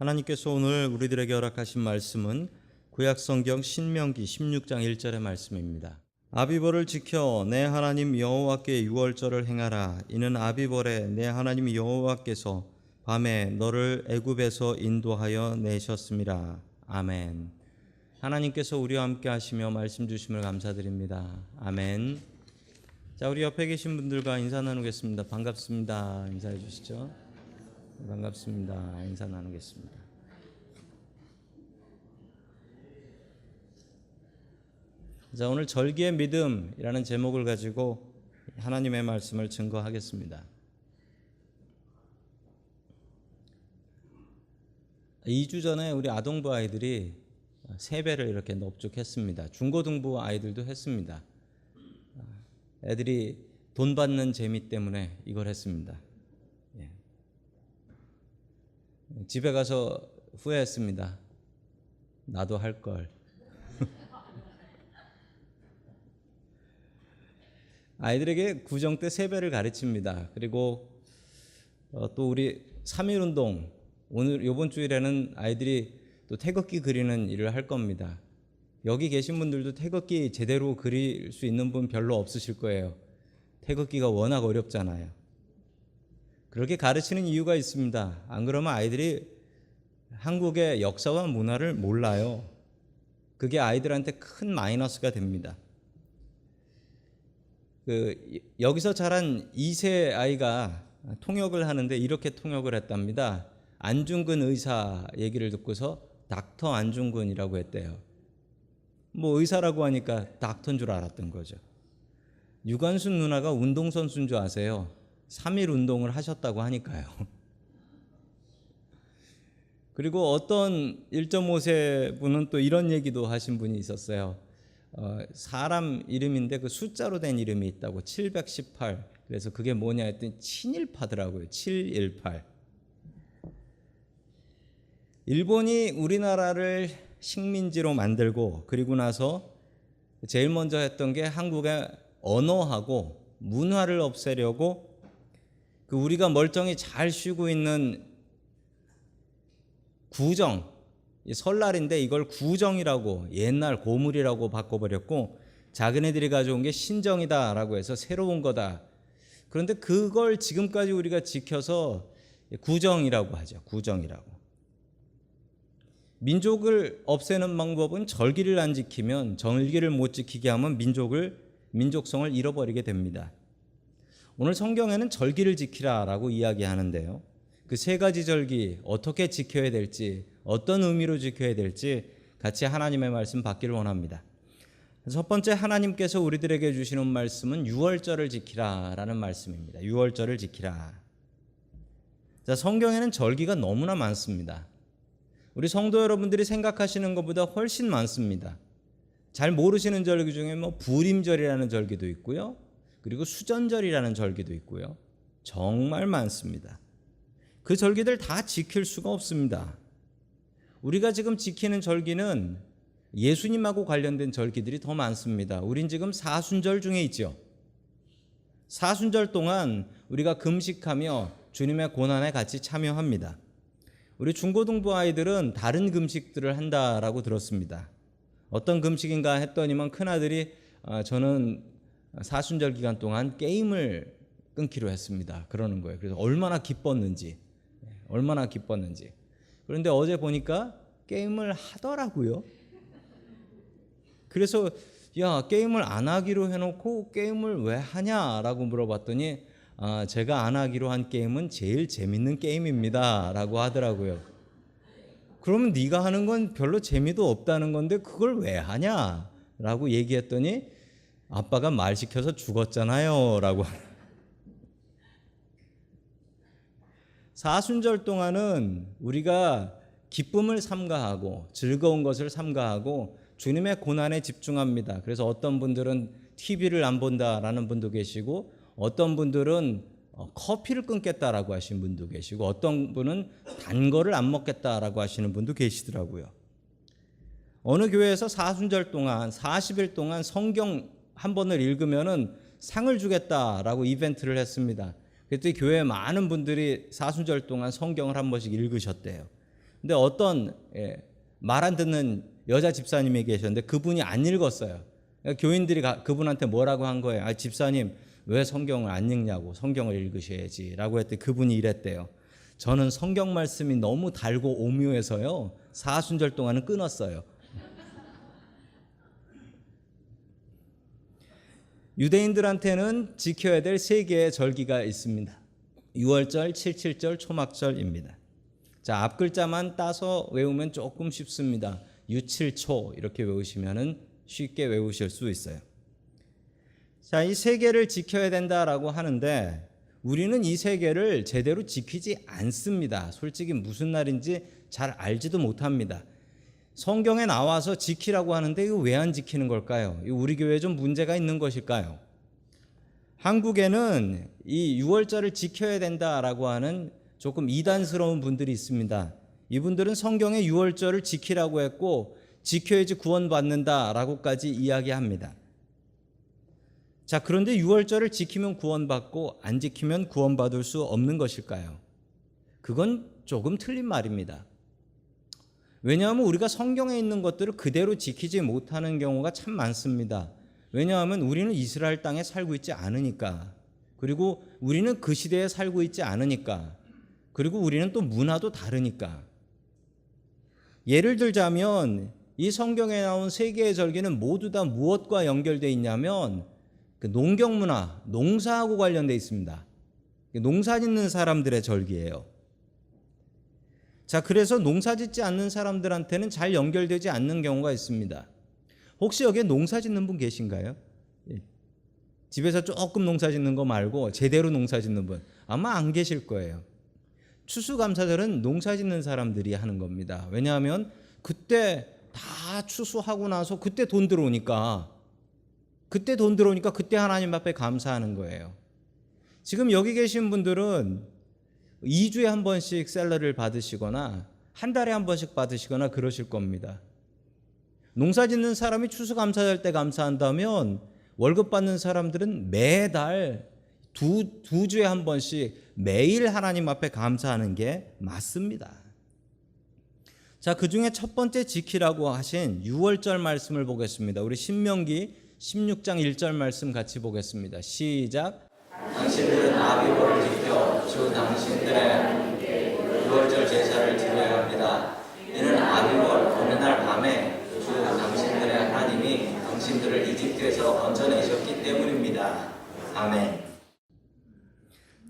하나님께서 오늘 우리들에게 허락하신 말씀은 구약성경 신명기 16장 1절의 말씀입니다. 아비벌을 지켜 내 하나님 여호와께 유월절을 행하라. 이는 아비벌에 내 하나님 여호와께서 밤에 너를 애굽에서 인도하여 내셨음이라. 아멘. 하나님께서 우리와 함께 하시며 말씀 주심을 감사드립니다. 아멘. 자, 우리 옆에 계신 분들과 인사 나누겠습니다. 반갑습니다. 인사해 주시죠. 반갑습니다. 인사 나누겠습니다. 자, 오늘 절기의 믿음이라는 제목을 가지고 하나님의 말씀을 증거하겠습니다. 2주 전에 우리 아동부 아이들이 세배를 이렇게 넙죽했습니다. 중고등부 아이들도 했습니다. 애들이 돈 받는 재미 때문에 이걸 했습니다. 집에 가서 후회했습니다. 나도 할 걸. 아이들에게 구정 때 세배를 가르칩니다. 그리고 또 우리 3.1 운동, 오늘 이번 주일에는 아이들이 또 태극기 그리는 일을 할 겁니다. 여기 계신 분들도 태극기 제대로 그릴 수 있는 분 별로 없으실 거예요. 태극기가 워낙 어렵잖아요. 그렇게 가르치는 이유가 있습니다. 안 그러면 아이들이 한국의 역사와 문화를 몰라요. 그게 아이들한테 큰 마이너스가 됩니다. 여기서 자란 2세 아이가 통역을 하는데 이렇게 통역을 했답니다. 안중근 의사 얘기를 듣고서 닥터 안중근이라고 했대요. 뭐 의사라고 하니까 닥터인 줄 알았던 거죠. 유관순 누나가 운동선수인 줄 아세요? 3.1 운동을 하셨다고 하니까요. 그리고 어떤 1.5세 분은 또 이런 얘기도 하신 분이 있었어요. 사람 이름인데 그 숫자로 된 이름이 있다고 718. 그래서 그게 뭐냐 했더니 친일파더라고요. 718. 일본이 우리나라를 식민지로 만들고 그리고 나서 제일 먼저 했던 게 한국의 언어하고 문화를 없애려고 우리가 멀쩡히 잘 쉬고 있는 구정, 설날인데 이걸 구정이라고 옛날 고물이라고 바꿔버렸고 자기네들이 가져온 게 신정이다라고 해서 새로운 거다. 그런데 그걸 지금까지 우리가 지켜서 구정이라고 하죠. 구정이라고. 민족을 없애는 방법은 절기를 안 지키면, 절기를 못 지키게 하면 민족성을 잃어버리게 됩니다. 오늘 성경에는 절기를 지키라라고 이야기하는데요. 그 세 가지 절기 어떻게 지켜야 될지, 어떤 의미로 지켜야 될지 같이 하나님의 말씀 받기를 원합니다. 첫 번째 하나님께서 우리들에게 주시는 말씀은 유월절을 지키라라는 말씀입니다. 유월절을 지키라. 자, 성경에는 절기가 너무나 많습니다. 우리 성도 여러분들이 생각하시는 것보다 훨씬 많습니다. 잘 모르시는 절기 중에 부림절이라는 절기도 있고요. 그리고 수전절이라는 절기도 있고요. 정말 많습니다. 그 절기들 다 지킬 수가 없습니다. 우리가 지금 지키는 절기는 예수님하고 관련된 절기들이 더 많습니다. 우린 지금 사순절 중에 있죠. 사순절 동안 우리가 금식하며 주님의 고난에 같이 참여합니다. 우리 중고등부 아이들은 다른 금식들을 한다라고 들었습니다. 어떤 금식인가 했더니만 큰아들이 저는 사순절 기간 동안 게임을 끊기로 했습니다. 그러는 거예요. 그래서 얼마나 기뻤는지. 그런데 어제 보니까 게임을 하더라고요. 그래서 야, 게임을 안 하기로 해놓고 게임을 왜 하냐라고 물어봤더니 제가 안 하기로 한 게임은 제일 재밌는 게임입니다 라고 하더라고요. 그러면 네가 하는 건 별로 재미도 없다는 건데 그걸 왜 하냐 라고 얘기했더니 아빠가 말 시켜서 죽었잖아요 라고. 사순절 동안은 우리가 기쁨을 삼가하고 즐거운 것을 삼가하고 주님의 고난에 집중합니다. 그래서 어떤 분들은 TV를 안 본다라는 분도 계시고 어떤 분들은 커피를 끊겠다라고 하시는 분도 계시고 어떤 분은 단 거를 안 먹겠다라고 하시는 분도 계시더라고요. 어느 교회에서 사순절 동안 40일 동안 성경 한 번을 읽으면은 상을 주겠다라고 이벤트를 했습니다. 그랬더니 교회에 많은 분들이 사순절 동안 성경을 한 번씩 읽으셨대요. 근데 어떤 말 안 듣는 여자 집사님이 계셨는데 그분이 안 읽었어요. 그러니까 교인들이 그분한테 뭐라고 한 거예요. 아, 집사님 왜 성경을 안 읽냐고, 성경을 읽으셔야지 라고 했더니 그분이 이랬대요. 저는 성경 말씀이 너무 달고 오묘해서요, 사순절 동안은 끊었어요. 유대인들한테는 지켜야 될 3개의 절기가 있습니다. 유월절, 칠칠절, 초막절입니다. 자, 앞글자만 따서 외우면 조금 쉽습니다. 유칠초 이렇게 외우시면은 쉽게 외우실 수 있어요. 자, 이 3개를 지켜야 된다라고 하는데 우리는 이 3개를 제대로 지키지 않습니다. 솔직히 무슨 날인지 잘 알지도 못합니다. 성경에 나와서 지키라고 하는데 이거 왜 안 지키는 걸까요? 우리 교회에 좀 문제가 있는 것일까요? 한국에는 이 6월절을 지켜야 된다라고 하는 조금 이단스러운 분들이 있습니다. 이분들은 성경에 6월절을 지키라고 했고 지켜야지 구원받는다라고까지 이야기합니다. 자, 그런데 6월절을 지키면 구원받고 안 지키면 구원받을 수 없는 것일까요? 그건 조금 틀린 말입니다. 왜냐하면 우리가 성경에 있는 것들을 그대로 지키지 못하는 경우가 참 많습니다. 왜냐하면 우리는 이스라엘 땅에 살고 있지 않으니까, 그리고 우리는 그 시대에 살고 있지 않으니까, 그리고 우리는 또 문화도 다르니까. 예를 들자면 이 성경에 나온 3개의 절기는 모두 다 무엇과 연결되어 있냐면 그 농경 문화, 농사하고 관련되어 있습니다. 농사 짓는 사람들의 절기예요. 자, 그래서 농사 짓지 않는 사람들한테는 잘 연결되지 않는 경우가 있습니다. 혹시 여기에 농사 짓는 분 계신가요? 집에서 조금 농사 짓는 거 말고 제대로 농사 짓는 분 아마 안 계실 거예요. 추수감사절은 농사 짓는 사람들이 하는 겁니다. 왜냐하면 그때 다 추수하고 나서 그때 돈 들어오니까 그때 하나님 앞에 감사하는 거예요. 지금 여기 계신 분들은 2주에 한 번씩 샐러리를 받으시거나 한 달에 한 번씩 받으시거나 그러실 겁니다. 농사 짓는 사람이 추수감사절 때 감사한다면 월급 받는 사람들은 매달 두 주에 한 번씩 매일 하나님 앞에 감사하는 게 맞습니다. 자, 그 중에 첫 번째 지키라고 하신 6월절 말씀을 보겠습니다. 우리 신명기 16장 1절 말씀 같이 보겠습니다. 시작. 당신들은 아비보를 지켜 주 당신들의 6월절 제사를 드려야 합니다. 이는 아비볼 어느 날 밤에 주 당신들의 하나님이 당신들을 이집트에서 건져내셨기 때문입니다. 아멘.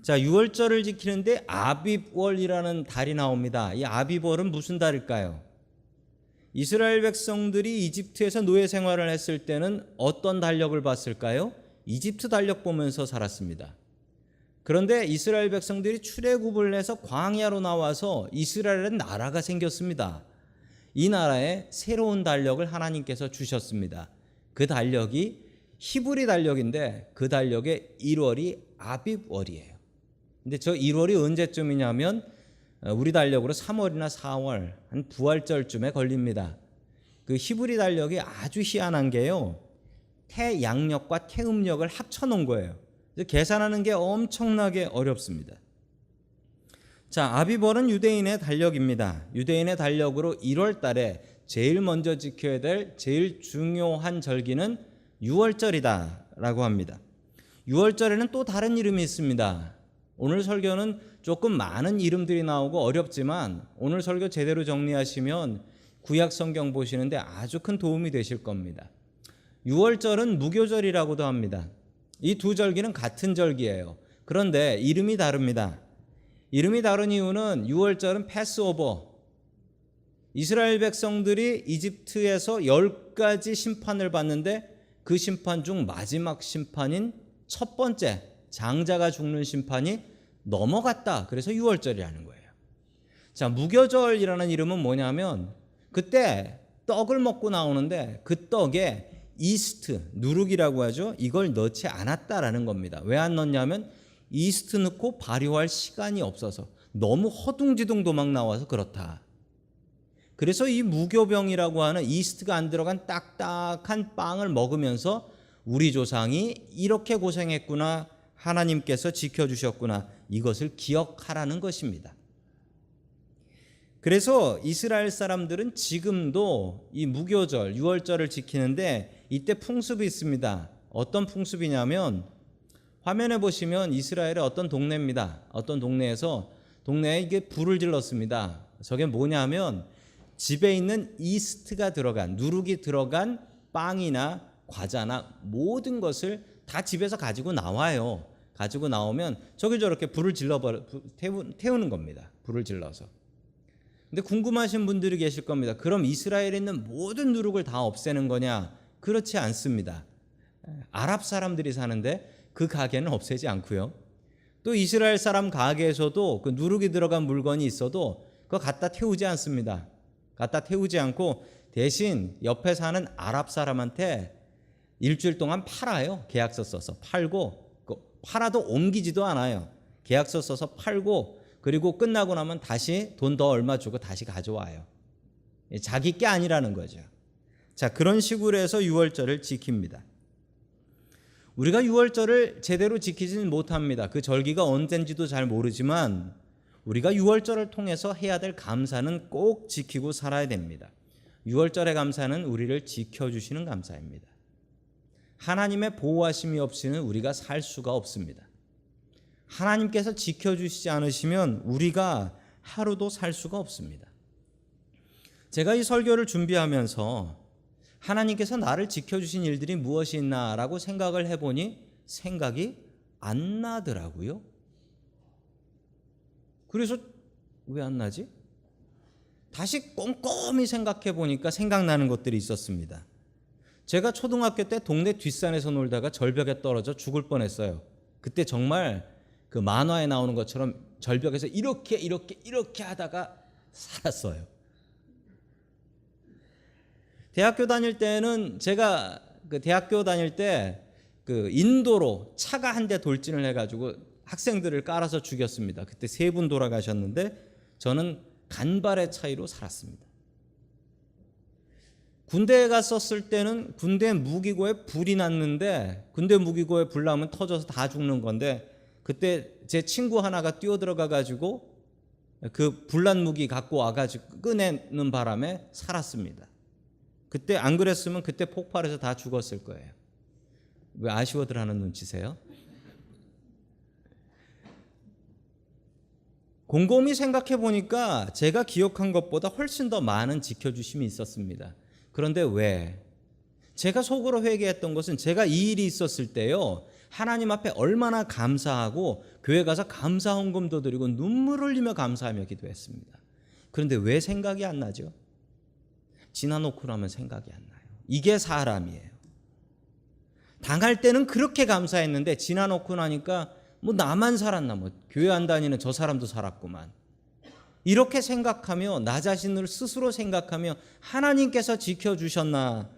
자, 6월절을 지키는데 아비월이라는 달이 나옵니다. 이 아비월은 무슨 달일까요? 이스라엘 백성들이 이집트에서 노예 생활을 했을 때는 어떤 달력을 봤을까요? 이집트 달력 보면서 살았습니다. 그런데 이스라엘 백성들이 출애굽을 해서 광야로 나와서 이스라엘의 나라가 생겼습니다. 이 나라에 새로운 달력을 하나님께서 주셨습니다. 그 달력이 히브리 달력인데 그 달력의 1월이 아비월이에요. 근데 저 1월이 언제쯤이냐면 우리 달력으로 3월이나 4월 한 부활절쯤에 걸립니다. 그 히브리 달력이 아주 희한한 게요, 태양력과 태음력을 합쳐놓은 거예요. 계산하는 게 엄청나게 어렵습니다. 자, 아비벌은 유대인의 달력입니다. 유대인의 달력으로 1월 달에 제일 먼저 지켜야 될 제일 중요한 절기는 6월절이다라고 합니다. 6월절에는 또 다른 이름이 있습니다. 오늘 설교는 조금 많은 이름들이 나오고 어렵지만 오늘 설교 제대로 정리하시면 구약 성경 보시는데 아주 큰 도움이 되실 겁니다. 6월절은 무교절이라고도 합니다. 이 두 절기는 같은 절기예요. 그런데 이름이 다릅니다. 이름이 다른 이유는 6월절은 패스오버, 이스라엘 백성들이 이집트에서 10가지 심판을 받는데 그 심판 중 마지막 심판인 첫 번째 장자가 죽는 심판이 넘어갔다. 그래서 6월절이라는 거예요. 자, 무교절이라는 이름은 뭐냐면 그때 떡을 먹고 나오는데 그 떡에 이스트, 누룩이라고 하죠. 이걸 넣지 않았다라는 겁니다. 왜 안 넣냐면 이스트 넣고 발효할 시간이 없어서 너무 허둥지둥 막 나와서 그렇다. 그래서 이 무교병이라고 하는 이스트가 안 들어간 딱딱한 빵을 먹으면서 우리 조상이 이렇게 고생했구나, 하나님께서 지켜주셨구나, 이것을 기억하라는 것입니다. 그래서 이스라엘 사람들은 지금도 이 무교절, 유월절을 지키는데 이때 풍습이 있습니다. 어떤 풍습이냐면 화면에 보시면 이스라엘의 어떤 동네입니다. 어떤 동네에 이게 불을 질렀습니다. 저게 뭐냐면 집에 있는 이스트가 들어간, 누룩이 들어간 빵이나 과자나 모든 것을 다 집에서 가지고 나와요. 가지고 나오면 저기 저렇게 불을 태우는 겁니다. 불을 질러서. 근데 궁금하신 분들이 계실 겁니다. 그럼 이스라엘에 있는 모든 누룩을 다 없애는 거냐? 그렇지 않습니다. 아랍 사람들이 사는데 그 가게는 없애지 않고요. 또 이스라엘 사람 가게에서도 그 누룩이 들어간 물건이 있어도 그거 갖다 태우지 않습니다. 갖다 태우지 않고 대신 옆에 사는 아랍 사람한테 일주일 동안 팔아요. 계약서 써서 팔고, 팔아도 옮기지도 않아요. 계약서 써서 팔고, 그리고 끝나고 나면 다시 돈 더 얼마 주고 다시 가져와요. 자기 게 아니라는 거죠. 자, 그런 식으로 해서 유월절을 지킵니다. 우리가 유월절을 제대로 지키지는 못합니다. 그 절기가 언젠지도 잘 모르지만 우리가 유월절을 통해서 해야 될 감사는 꼭 지키고 살아야 됩니다. 유월절의 감사는 우리를 지켜주시는 감사입니다. 하나님의 보호하심이 없이는 우리가 살 수가 없습니다. 하나님께서 지켜주시지 않으시면 우리가 하루도 살 수가 없습니다. 제가 이 설교를 준비하면서 하나님께서 나를 지켜주신 일들이 무엇이 있나라고 생각을 해보니 생각이 안 나더라고요. 그래서 왜 안 나지? 다시 꼼꼼히 생각해 보니까 생각나는 것들이 있었습니다. 제가 초등학교 때 동네 뒷산에서 놀다가 절벽에 떨어져 죽을 뻔했어요. 그때 정말 그 만화에 나오는 것처럼 절벽에서 이렇게 하다가 살았어요. 대학교 다닐 때는 제가 대학교 다닐 때 인도로 차가 한 대 돌진을 해가지고 학생들을 깔아서 죽였습니다. 그때 3분 돌아가셨는데 저는 간발의 차이로 살았습니다. 군대에 갔었을 때는 군대 무기고에 불이 났는데 군대 무기고에 불 나면 터져서 다 죽는 건데 그때 제 친구 하나가 뛰어들어가 가지고 그 불난 무기 갖고 와가지고 꺼내는 바람에 살았습니다. 그때 안 그랬으면 그때 폭발해서 다 죽었을 거예요. 왜 아쉬워들 하는 눈치세요? 곰곰이 생각해 보니까 제가 기억한 것보다 훨씬 더 많은 지켜주심이 있었습니다. 그런데 왜? 제가 속으로 회개했던 것은 제가 이 일이 있었을 때요, 하나님 앞에 얼마나 감사하고 교회 가서 감사 헌금도 드리고 눈물을 흘리며 감사하며 기도했습니다. 그런데 왜 생각이 안 나죠? 지나놓고 나면 생각이 안 나요. 이게 사람이에요. 당할 때는 그렇게 감사했는데 지나놓고 나니까 뭐 나만 살았나, 뭐 교회 안 다니는 저 사람도 살았구만, 이렇게 생각하며 나 자신을 스스로 생각하며 하나님께서 지켜주셨나,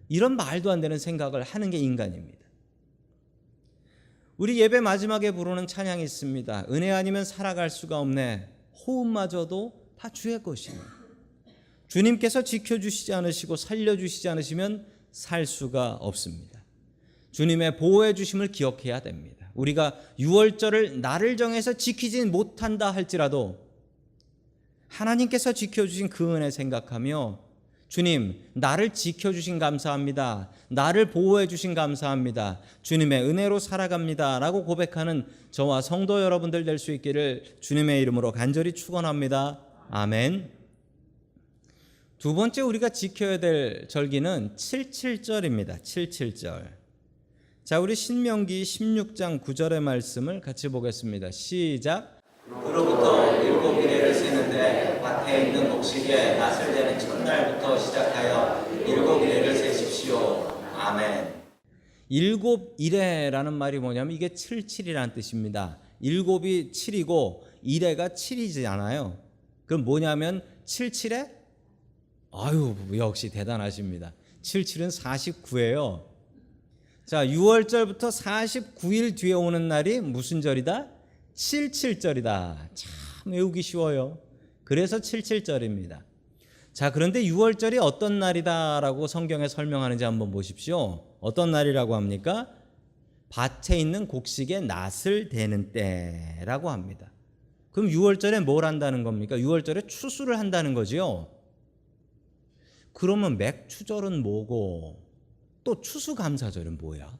이런 말도 안 되는 생각을 하는 게 인간입니다. 우리 예배 마지막에 부르는 찬양이 있습니다. 은혜 아니면 살아갈 수가 없네, 호흡마저도 다 주의 것이니. 주님께서 지켜주시지 않으시고 살려주시지 않으시면 살 수가 없습니다. 주님의 보호해 주심을 기억해야 됩니다. 우리가 유월절을 날을 정해서 지키진 못한다 할지라도 하나님께서 지켜주신 그 은혜 생각하며 주님, 나를 지켜주신 감사합니다, 나를 보호해 주신 감사합니다, 주님의 은혜로 살아갑니다 라고 고백하는 저와 성도 여러분들 될 수 있기를 주님의 이름으로 간절히 축원합니다. 아멘. 두 번째 우리가 지켜야 될 절기는 77절입니다. 77절. 자, 우리 신명기 16장 9절의 말씀을 같이 보겠습니다. 시작. 그로부터 7일을 세는데 밭에 있는 곡식에 낫을 대는 첫날부터 시작하여 7일을 세십시오. 아멘. 7일에라는 말이 뭐냐면 이게 77이라는 뜻입니다. 7이 7이고 1회가 7이잖아요. 그럼 뭐냐면 77에 아유, 역시 대단하십니다. 77은 49예요. 자, 6월절부터 49일 뒤에 오는 날이 무슨 절이다? 77절이다. 참 외우기 쉬워요. 그래서 77절입니다. 자, 그런데 6월절이 어떤 날이다라고 성경에 설명하는지 한번 보십시오. 어떤 날이라고 합니까? 밭에 있는 곡식에 낫을 대는 때라고 합니다. 그럼 유월절에 뭘 한다는 겁니까? 유월절에 추수를 한다는 거지요. 그러면 맥추절은 뭐고 또 추수감사절은 뭐야?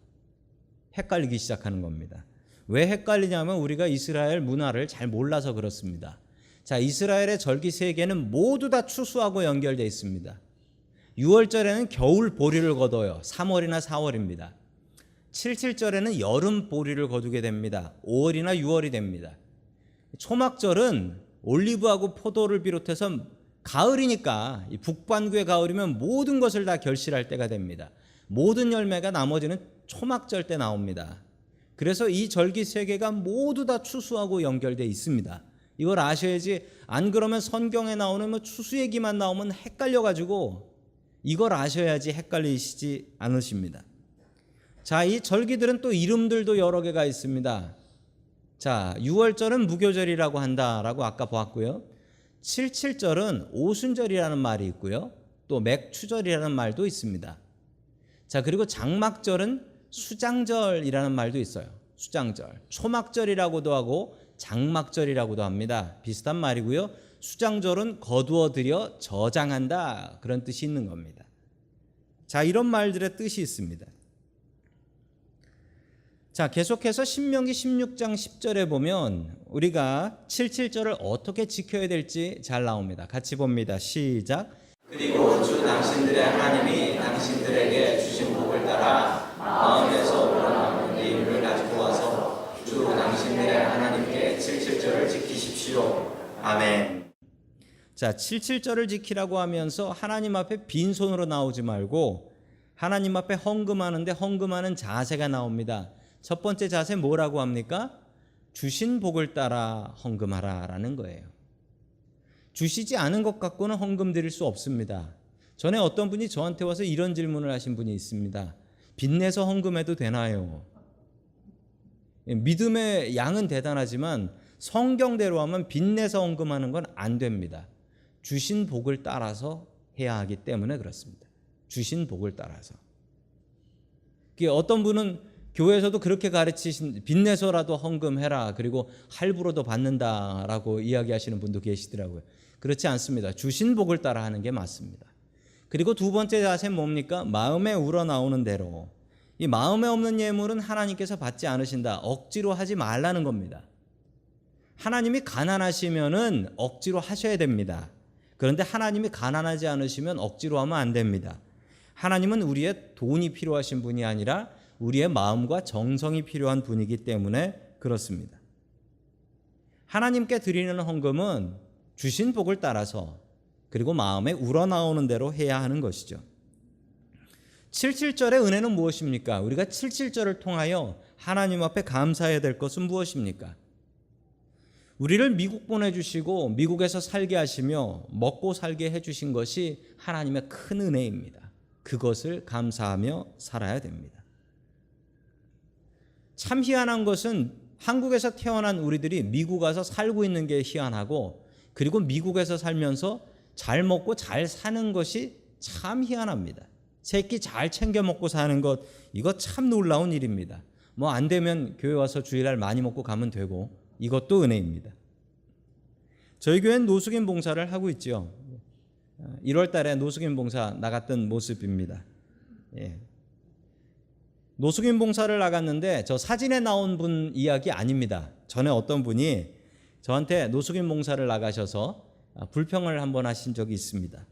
헷갈리기 시작하는 겁니다. 왜 헷갈리냐면 우리가 이스라엘 문화를 잘 몰라서 그렇습니다. 자, 이스라엘의 절기 세 개는 모두 다 추수하고 연결되어 있습니다. 6월절에는 겨울 보리를 거둬요. 3월이나 4월입니다. 7.7절에는 여름 보리를 거두게 됩니다. 5월이나 6월이 됩니다. 초막절은 올리브하고 포도를 비롯해서 가을이니까 이 북반구의 가을이면 모든 것을 다 결실할 때가 됩니다. 모든 열매가 나머지는 초막절 때 나옵니다. 그래서 이 절기 세 개가 모두 다 추수하고 연결되어 있습니다. 이걸 아셔야지, 안 그러면 성경에 나오는 뭐 추수 얘기만 나오면 헷갈려가지고 이걸 아셔야지 헷갈리시지 않으십니다. 자, 이 절기들은 또 이름들도 여러 개가 있습니다. 자, 6월절은 무교절이라고 한다라고 아까 보았고요. 7.7절은 오순절이라는 말이 있고요. 또 맥추절이라는 말도 있습니다. 자, 그리고 장막절은 수장절이라는 말도 있어요. 수장절. 초막절이라고도 하고 장막절이라고도 합니다. 비슷한 말이고요. 수장절은 거두어 들여 저장한다, 그런 뜻이 있는 겁니다. 자, 이런 말들의 뜻이 있습니다. 자, 계속해서 신명기 16장 10절에 보면 우리가 7.7절을 어떻게 지켜야 될지 잘 나옵니다. 같이 봅니다. 시작. 그리고 주 당신들의 하나님이 당신들에게 주신 복을 따라 마음에서 우러나오는 예물을 가지고 와서 주 당신들의 하나님께 7.7절을 지키십시오. 아멘. 자, 7.7절을 지키라고 하면서 하나님 앞에 빈손으로 나오지 말고 하나님 앞에 헌금하는데 헌금하는 자세가 나옵니다. 첫 번째 자세 뭐라고 합니까? 주신 복을 따라 헌금하라라는 거예요. 주시지 않은 것 갖고는 헌금 드릴 수 없습니다. 전에 어떤 분이 저한테 와서 이런 질문을 하신 분이 있습니다. 빚내서 헌금해도 되나요? 믿음의 양은 대단하지만 성경대로 하면 빚내서 헌금하는 건 안 됩니다. 주신 복을 따라서 해야 하기 때문에 그렇습니다. 주신 복을 따라서. 어떤 분은 교회에서도 그렇게 가르치신, 빚내서라도 헌금해라, 그리고 할부로도 받는다라고 이야기하시는 분도 계시더라고요. 그렇지 않습니다. 주신 복을 따라 하는 게 맞습니다. 그리고 두 번째 자세는 뭡니까? 마음에 우러나오는 대로. 이 마음에 없는 예물은 하나님께서 받지 않으신다. 억지로 하지 말라는 겁니다. 하나님이 가난하시면은 억지로 하셔야 됩니다. 그런데 하나님이 가난하지 않으시면 억지로 하면 안 됩니다. 하나님은 우리의 돈이 필요하신 분이 아니라 우리의 마음과 정성이 필요한 분이기 때문에 그렇습니다. 하나님께 드리는 헌금은 주신 복을 따라서 그리고 마음에 우러나오는 대로 해야 하는 것이죠. 7.7절의 은혜는 무엇입니까? 우리가 7.7절을 통하여 하나님 앞에 감사해야 될 것은 무엇입니까? 우리를 미국 보내주시고 미국에서 살게 하시며 먹고 살게 해주신 것이 하나님의 큰 은혜입니다. 그것을 감사하며 살아야 됩니다. 참 희한한 것은 한국에서 태어난 우리들이 미국 가서 살고 있는 게 희한하고, 그리고 미국에서 살면서 잘 먹고 잘 사는 것이 참 희한합니다. 새끼 잘 챙겨 먹고 사는 것, 이거 참 놀라운 일입니다. 뭐 안 되면 교회 와서 주일날 많이 먹고 가면 되고, 이것도 은혜입니다. 저희 교회는 노숙인 봉사를 하고 있죠. 1월 달에 노숙인 봉사 나갔던 모습입니다. 예. 노숙인 봉사를 나갔는데 저 사진에 나온 분 이야기 아닙니다. 전에 어떤 분이 저한테 노숙인 봉사를 나가셔서 불평을 한번 하신 적이 있습니다.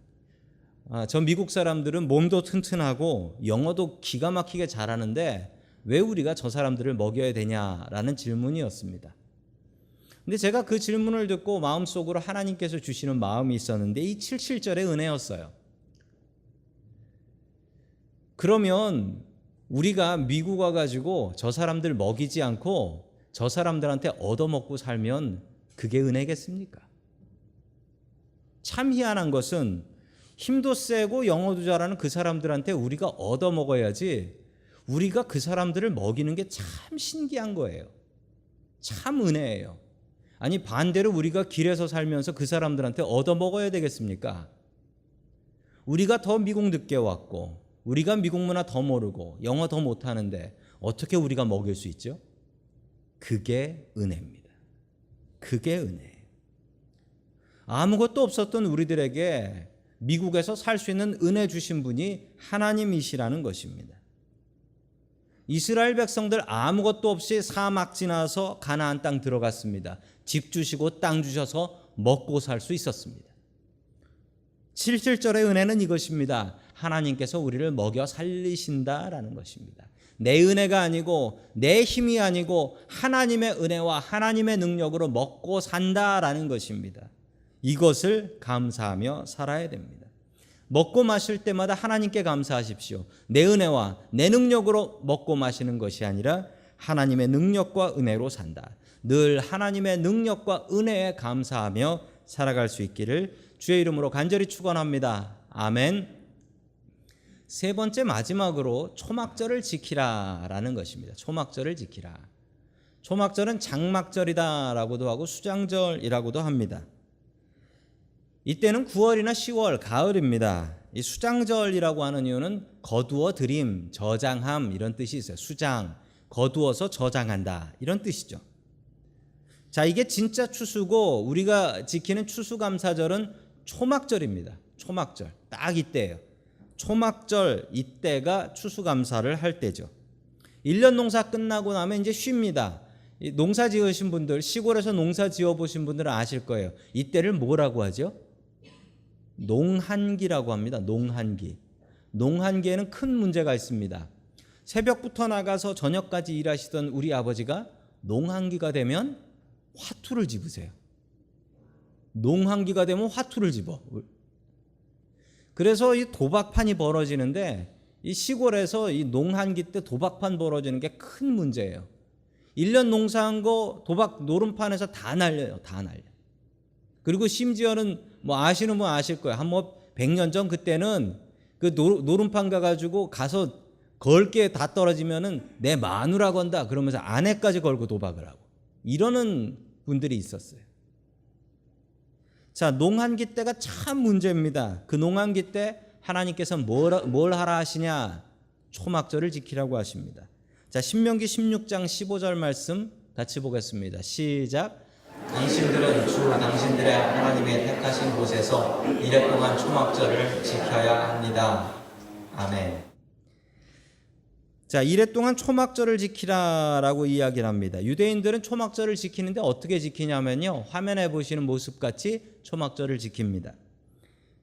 저 미국 사람들은 몸도 튼튼하고 영어도 기가 막히게 잘하는데 왜 우리가 저 사람들을 먹여야 되냐라는 질문이었습니다. 근데 제가 그 질문을 듣고 마음속으로 하나님께서 주시는 마음이 있었는데 이 7.7절의 은혜였어요. 그러면 우리가 미국 와가지고 저 사람들 먹이지 않고 저 사람들한테 얻어먹고 살면 그게 은혜겠습니까? 참 희한한 것은 힘도 세고 영어도 잘하는 그 사람들한테 우리가 얻어먹어야지 우리가 그 사람들을 먹이는 게 참 신기한 거예요. 참 은혜예요. 아니 반대로 우리가 길에서 살면서 그 사람들한테 얻어먹어야 되겠습니까? 우리가 더 미국 늦게 왔고 우리가 미국 문화 더 모르고 영어 더 못하는데 어떻게 우리가 먹일 수 있죠? 그게 은혜입니다. 그게 은혜예요. 아무것도 없었던 우리들에게 미국에서 살 수 있는 은혜 주신 분이 하나님이시라는 것입니다. 이스라엘 백성들 아무것도 없이 사막 지나서 가나안 땅 들어갔습니다. 집 주시고 땅 주셔서 먹고 살 수 있었습니다. 7절의 은혜는 이것입니다. 하나님께서 우리를 먹여 살리신다라는 것입니다. 내 은혜가 아니고 내 힘이 아니고 하나님의 은혜와 하나님의 능력으로 먹고 산다라는 것입니다. 이것을 감사하며 살아야 됩니다. 먹고 마실 때마다 하나님께 감사하십시오. 내 은혜와 내 능력으로 먹고 마시는 것이 아니라 하나님의 능력과 은혜로 산다. 늘 하나님의 능력과 은혜에 감사하며 살아갈 수 있기를 주의 이름으로 간절히 축원합니다. 아멘. 세 번째 마지막으로 초막절을 지키라라는 것입니다. 초막절을 지키라. 초막절은 장막절이다라고도 하고 수장절이라고도 합니다. 이때는 9월이나 10월 가을입니다. 이 수장절이라고 하는 이유는 거두어 들임, 저장함 이런 뜻이 있어요. 수장, 거두어서 저장한다 이런 뜻이죠. 자, 이게 진짜 추수고 우리가 지키는 추수감사절은 초막절입니다. 초막절 딱 이때예요. 초막절 이때가 추수감사를 할 때죠. 1년 농사 끝나고 나면 이제 쉽니다. 농사 지으신 분들, 시골에서 농사 지어 보신 분들은 아실 거예요. 이때를 뭐라고 하죠? 농한기라고 합니다. 농한기. 농한기에는 큰 문제가 있습니다. 새벽부터 나가서 저녁까지 일하시던 우리 아버지가 농한기가 되면 화투를 집으세요. 농한기가 되면 화투를 집어. 그래서 이 도박판이 벌어지는데 이 시골에서 이 농한기 때 도박판 벌어지는 게 큰 문제예요. 1년 농사한 거 도박 노름판에서 다 날려요. 다 날려. 그리고 심지어는 뭐 아시는 분 아실 거예요. 한 뭐 100년 전 그때는 그 노름판 가가지고 가서 걸 게 다 떨어지면은 내 마누라 건다 그러면서 아내까지 걸고 도박을 하고 이러는 분들이 있었어요. 자, 농한기 때가 참 문제입니다. 그 농한기 때 하나님께서 뭘 하라 하시냐? 초막절을 지키라고 하십니다. 자, 신명기 16장 15절 말씀 같이 보겠습니다. 시작. 당신들은 주 당신들의 하나님의 택하신 곳에서 이래 동안 초막절을 지켜야 합니다. 아멘. 자, 이래 동안 초막절을 지키라라고 이야기를 합니다. 유대인들은 초막절을 지키는데 어떻게 지키냐면요. 화면에 보시는 모습같이 초막절을 지킵니다.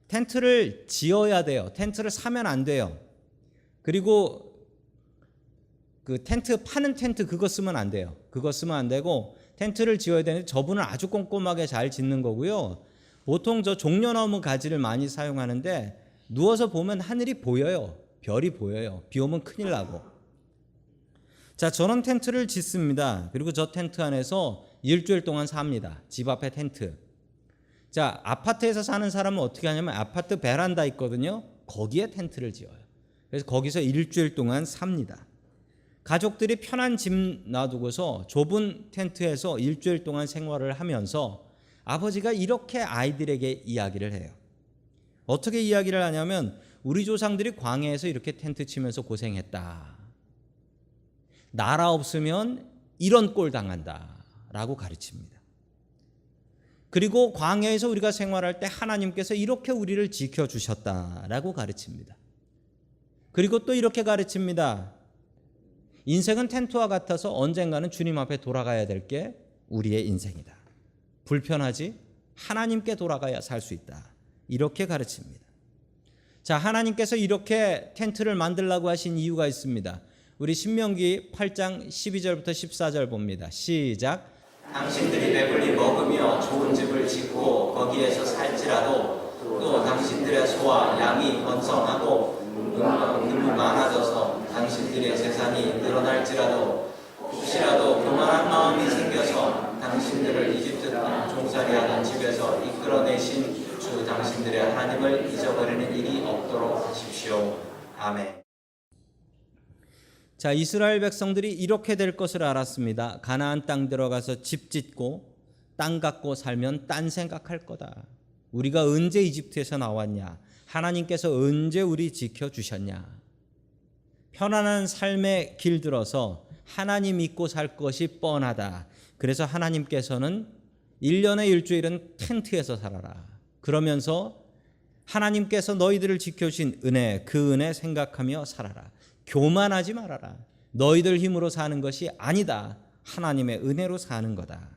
텐트를 지어야 돼요. 텐트를 사면 안 돼요. 그리고 그 텐트 파는 텐트 그거 쓰면 안 돼요. 그거 쓰면 안 되고 텐트를 지어야 되는데 저분은 아주 꼼꼼하게 잘 짓는 거고요. 보통 저 종려나무 가지를 많이 사용하는데 누워서 보면 하늘이 보여요. 별이 보여요. 비 오면 큰일 나고. 자, 저런 텐트를 짓습니다. 그리고 저 텐트 안에서 일주일 동안 삽니다. 집 앞에 텐트. 자, 아파트에서 사는 사람은 어떻게 하냐면 아파트 베란다 있거든요. 거기에 텐트를 지어요. 그래서 거기서 일주일 동안 삽니다. 가족들이 편한 집 놔두고서 좁은 텐트에서 일주일 동안 생활을 하면서 아버지가 이렇게 아이들에게 이야기를 해요. 어떻게 이야기를 하냐면 우리 조상들이 광야에서 이렇게 텐트 치면서 고생했다. 나라 없으면 이런 꼴 당한다 라고 가르칩니다. 그리고 광야에서 우리가 생활할 때 하나님께서 이렇게 우리를 지켜주셨다라고 가르칩니다. 그리고 또 이렇게 가르칩니다. 인생은 텐트와 같아서 언젠가는 주님 앞에 돌아가야 될 게 우리의 인생이다. 불편하지? 하나님께 돌아가야 살 수 있다. 이렇게 가르칩니다. 자, 하나님께서 이렇게 텐트를 만들라고 하신 이유가 있습니다. 우리 신명기 8장 12절부터 14절 봅니다. 시작. 당신들이 배불리 먹으며 좋은 집을 짓고 거기에서 살지라도 또 당신들의 소와 양이 번성하고 음식이 많아져서 당신들의 재산이 늘어날지라도 혹시라도 교만한 마음이 생겨서 당신들을 이집트 땅 종살이하던 집에서 이끌어내신 주 당신들의 하나님을 잊어버리는 일이 없도록 하십시오. 아멘. 자, 이스라엘 백성들이 이렇게 될 것을 알았습니다. 가나안 땅 들어가서 집 짓고 땅 갖고 살면 딴 생각할 거다. 우리가 언제 이집트에서 나왔냐? 하나님께서 언제 우리 지켜주셨냐? 편안한 삶의 길 들어서 하나님 믿고 살 것이 뻔하다. 그래서 하나님께서는 1년의 일주일은 텐트에서 살아라. 그러면서 하나님께서 너희들을 지켜주신 은혜, 그 은혜 생각하며 살아라. 교만하지 말아라. 너희들 힘으로 사는 것이 아니다. 하나님의 은혜로 사는 거다.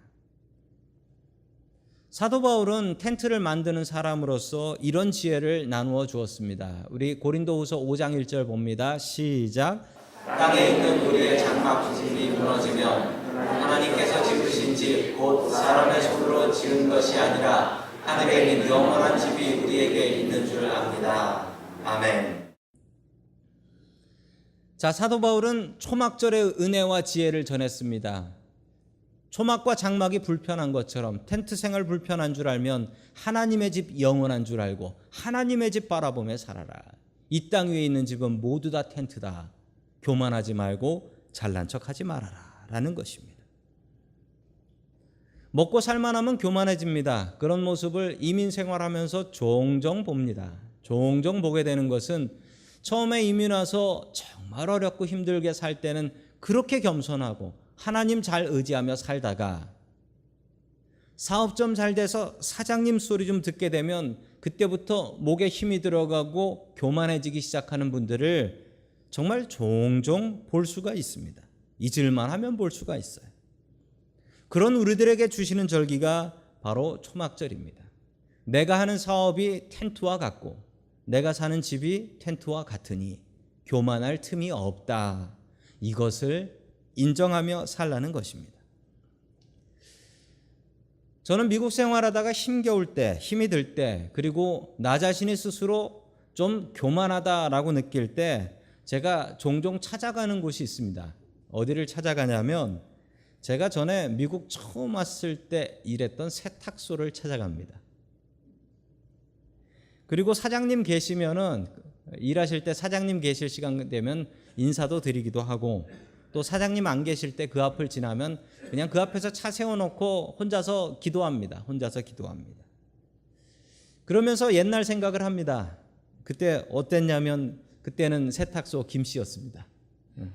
사도 바울은 텐트를 만드는 사람으로서 이런 지혜를 나누어 주었습니다. 우리 고린도후서 5장 1절 봅니다. 시작. 땅에 있는 우리의 장막 집이 무너지면 하나님께서 지으신 집 곧 사람의 손으로 지은 것이 아니라 하늘에 있는 영원한 집이 우리에게 있는 줄 압니다. 아멘. 자, 사도 바울은 초막절의 은혜와 지혜를 전했습니다. 초막과 장막이 불편한 것처럼 텐트 생활 불편한 줄 알면 하나님의 집 영원한 줄 알고 하나님의 집 바라보며 살아라. 이 땅 위에 있는 집은 모두 다 텐트다. 교만하지 말고 잘난 척하지 말아라 라는 것입니다. 먹고 살만하면 교만해집니다. 그런 모습을 이민 생활하면서 종종 봅니다. 종종 보게 되는 것은 처음에 이민 와서 정말 어렵고 힘들게 살 때는 그렇게 겸손하고 하나님 잘 의지하며 살다가 사업 좀 잘 돼서 사장님 소리 좀 듣게 되면 그때부터 목에 힘이 들어가고 교만해지기 시작하는 분들을 정말 종종 볼 수가 있습니다. 잊을만 하면 볼 수가 있어요. 그런 우리들에게 주시는 절기가 바로 초막절입니다. 내가 하는 사업이 텐트와 같고 내가 사는 집이 텐트와 같으니 교만할 틈이 없다. 이것을 인정하며 살라는 것입니다. 저는 미국 생활하다가 힘겨울 때, 힘이 들 때, 그리고 나 자신이 스스로 좀 교만하다라고 느낄 때 제가 종종 찾아가는 곳이 있습니다. 어디를 찾아가냐면 제가 전에 미국 처음 왔을 때 일했던 세탁소를 찾아갑니다. 그리고 사장님 계시면은 일하실 때 사장님 계실 시간 되면 인사도 드리기도 하고 또 사장님 안 계실 때 그 앞을 지나면 그냥 그 앞에서 차 세워놓고 혼자서 기도합니다. 그러면서 옛날 생각을 합니다. 그때 어땠냐면 그때는 세탁소 김씨였습니다.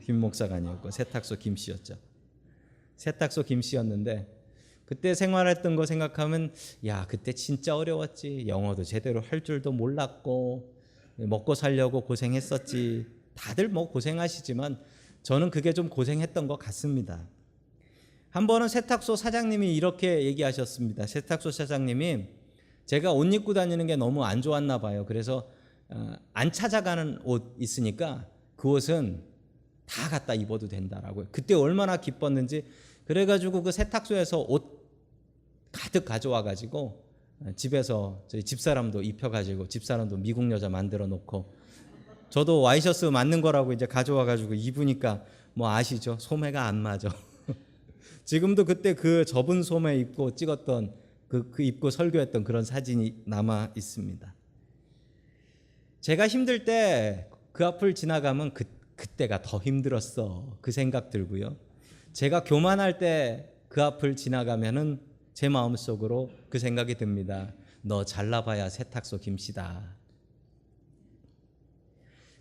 김 목사가 아니었고 세탁소 김씨였죠. 세탁소 김씨였는데 그때 생활했던 거 생각하면 야 그때 진짜 어려웠지. 영어도 제대로 할 줄도 몰랐고 먹고 살려고 고생했었지. 다들 뭐 고생하시지만 저는 그게 좀 고생했던 것 같습니다. 한 번은 세탁소 사장님이 이렇게 얘기하셨습니다. 세탁소 사장님이 제가 옷 입고 다니는 게 너무 안 좋았나 봐요. 그래서 안 찾아가는 옷 있으니까 그 옷은 다 갖다 입어도 된다라고요. 그때 얼마나 기뻤는지. 그래가지고 그 세탁소에서 옷 가득 가져와가지고 집에서 저희 집사람도 입혀가지고 집사람도 미국 여자 만들어 놓고 저도 와이셔츠 맞는 거라고 이제 가져와가지고 입으니까 뭐 아시죠? 소매가 안 맞아. 지금도 그때 그 접은 소매 입고 찍었던 그 입고 설교했던 그런 사진이 남아 있습니다. 제가 힘들 때 그 앞을 지나가면 그때가 더 힘들었어. 그 생각 들고요. 제가 교만할 때 그 앞을 지나가면은 제 마음속으로 그 생각이 듭니다. 너 잘나봐야 세탁소 김씨다.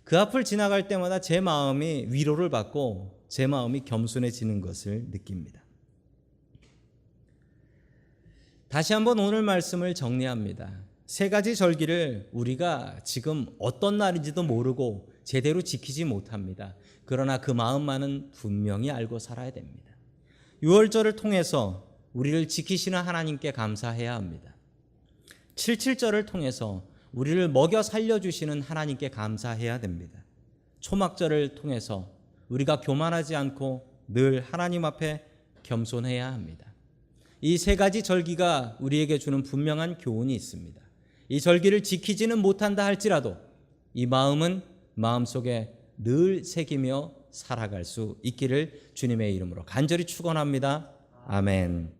그 앞을 지나갈 때마다 제 마음이 위로를 받고 제 마음이 겸손해지는 것을 느낍니다. 다시 한번 오늘 말씀을 정리합니다. 세 가지 절기를 우리가 지금 어떤 날인지도 모르고 제대로 지키지 못합니다. 그러나 그 마음만은 분명히 알고 살아야 됩니다. 유월절을 통해서 우리를 지키시는 하나님께 감사해야 합니다. 77절을 통해서 우리를 먹여 살려주시는 하나님께 감사해야 됩니다. 초막절을 통해서 우리가 교만하지 않고 늘 하나님 앞에 겸손해야 합니다. 이 세 가지 절기가 우리에게 주는 분명한 교훈이 있습니다. 이 절기를 지키지는 못한다 할지라도 이 마음은 마음속에 늘 새기며 살아갈 수 있기를 주님의 이름으로 간절히 축원합니다. 아멘.